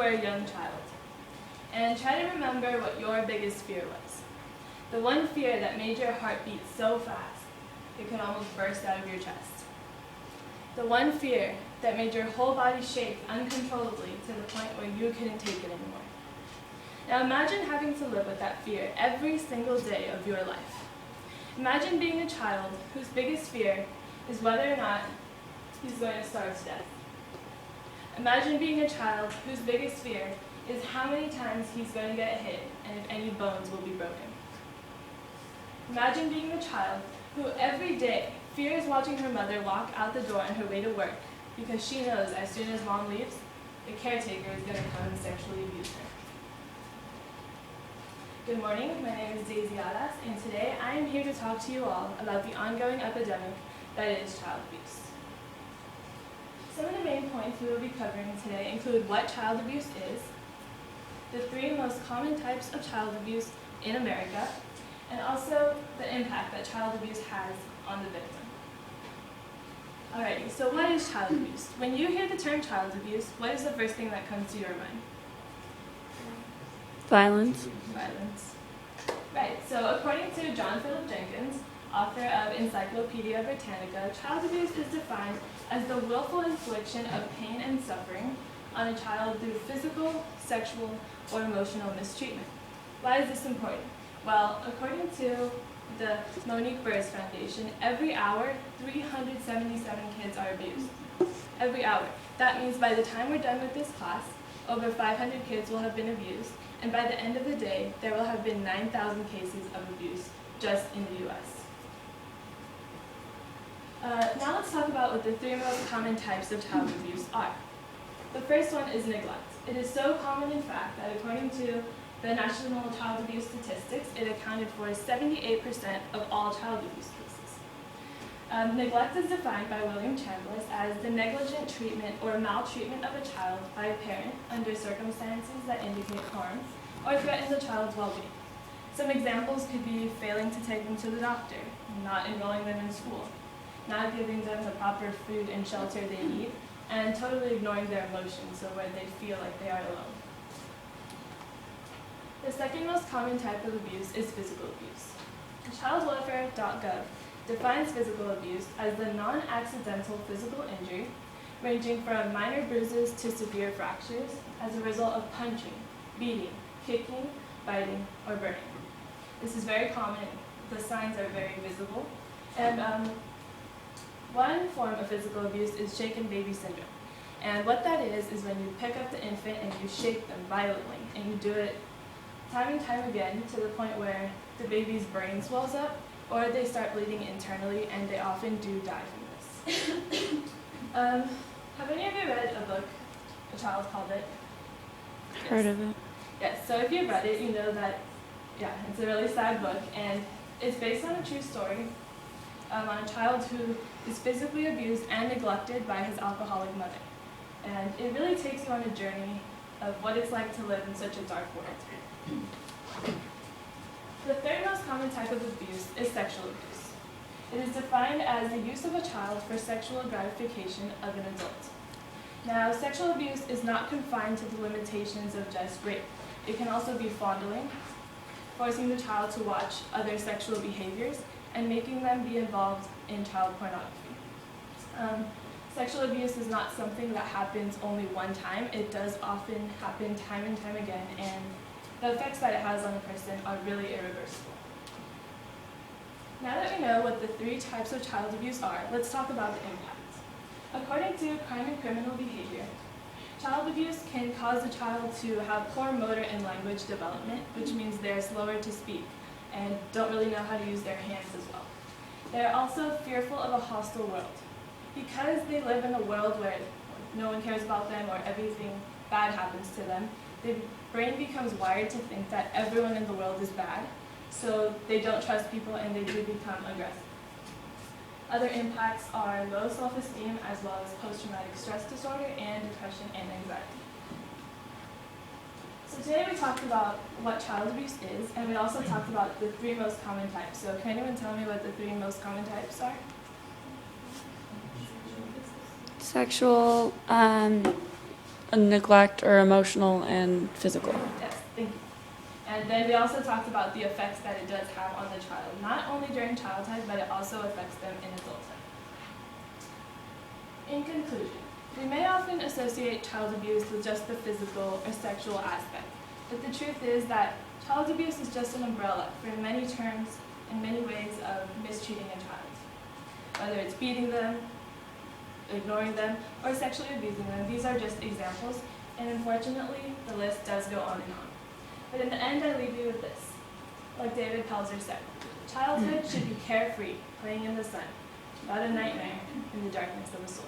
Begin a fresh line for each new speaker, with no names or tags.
were a young child. And try to remember what your biggest fear was. The one fear that made your heart beat so fast it could almost burst out of your chest. The one fear that made your whole body shake uncontrollably to the point where you couldn't take it anymore. Now imagine having to live with that fear every single day of your life. Imagine being a child whose biggest fear is whether or not he's going to starve to death. Imagine being a child whose biggest fear is how many times he's going to get hit and if any bones will be broken. Imagine being the child who every day fears watching her mother walk out the door on her way to work because she knows as soon as mom leaves, the caretaker is going to come and sexually abuse her. Good morning, my name is Daisy Adas, and today I am here to talk to you all about the ongoing epidemic that is child abuse. Some of the main points we will be covering today include what child abuse is, the 3 most common types of child abuse in America, and also the impact that child abuse has on the victim. Alrighty, so what is child abuse? When you hear the term child abuse, what is the first thing that comes to your mind?
Violence.
Violence. Right, so according to John Philip Jenkins, author of Encyclopedia Britannica, child abuse is defined as the willful infliction of pain and suffering on a child through physical, sexual, or emotional mistreatment. Why is this important? Well, according to the Monique Burrs Foundation, every hour, 377 kids are abused. Every hour. That means by the time we're done with this class, over 500 kids will have been abused, and by the end of the day, there will have been 9,000 cases of abuse just in the U.S. Now let's talk about what the 3 most common types of child abuse are. The first one is neglect. It is so common, in fact, that according to the National Child Abuse Statistics, it accounted for 78% of all child abuse cases. Neglect is defined by William Chambliss as the negligent treatment or maltreatment of a child by a parent under circumstances that indicate harm or threaten the child's well-being. Some examples could be failing to take them to the doctor, not enrolling them in school, not giving them the proper food and shelter they need, and totally ignoring their emotions so where they feel like they are alone. The second most common type of abuse is physical abuse. ChildWelfare.gov defines physical abuse as the non-accidental physical injury ranging from minor bruises to severe fractures as a result of punching, beating, kicking, biting, or burning. This is very common. The signs are very visible. And one form of physical abuse is shaken baby syndrome. And what that is when you pick up the infant and you shake them violently, and you do it time and time again to the point where the baby's brain swells up or they start bleeding internally, and they often do die from this. Have any of you read a book, A Child Called It?
Heard of it.
Yes, so if you've read it, you know that, it's a really sad book, and it's based on a true story on a child who is physically abused and neglected by his alcoholic mother. And it really takes you on a journey of what it's like to live in such a dark world. The third most common type of abuse is sexual abuse. It is defined as the use of a child for sexual gratification of an adult. Now, sexual abuse is not confined to the limitations of just rape. It can also be fondling, forcing the child to watch other sexual behaviors, and making them be involved in child pornography. Sexual abuse is not something that happens only one time. It does often happen time and time again, and the effects that it has on a person are really irreversible. Now that we know what the 3 types of child abuse are, let's talk about the impact. According to Crime and Criminal Behavior, child abuse can cause a child to have poor motor and language development, which means they're slower to speak and don't really know how to use their hands as well. They're also fearful of a hostile world. Because they live in a world where no one cares about them or everything bad happens to them, the brain becomes wired to think that everyone in the world is bad, so they don't trust people and they do become aggressive. Other impacts are low self-esteem as well as post-traumatic stress disorder and depression and anxiety. So today we talked about what child abuse is, and we also talked about the 3 most common types. So can anyone tell me what the 3 most common types are?
Sexual, neglect or emotional and physical.
Yes, thank you. And then we also talked about the effects that it does have on the child, not only during childhood, but it also affects them in adulthood. In conclusion, we may often associate child abuse with just the physical or sexual aspect, but the truth is that child abuse is just an umbrella for many terms and many ways of mistreating a child. Whether it's beating them, ignoring them, or sexually abusing them, these are just examples, and unfortunately, the list does go on and on. But in the end, I leave you with this. Like David Pelzer said, childhood should be carefree, playing in the sun, not a nightmare in the darkness of the soul.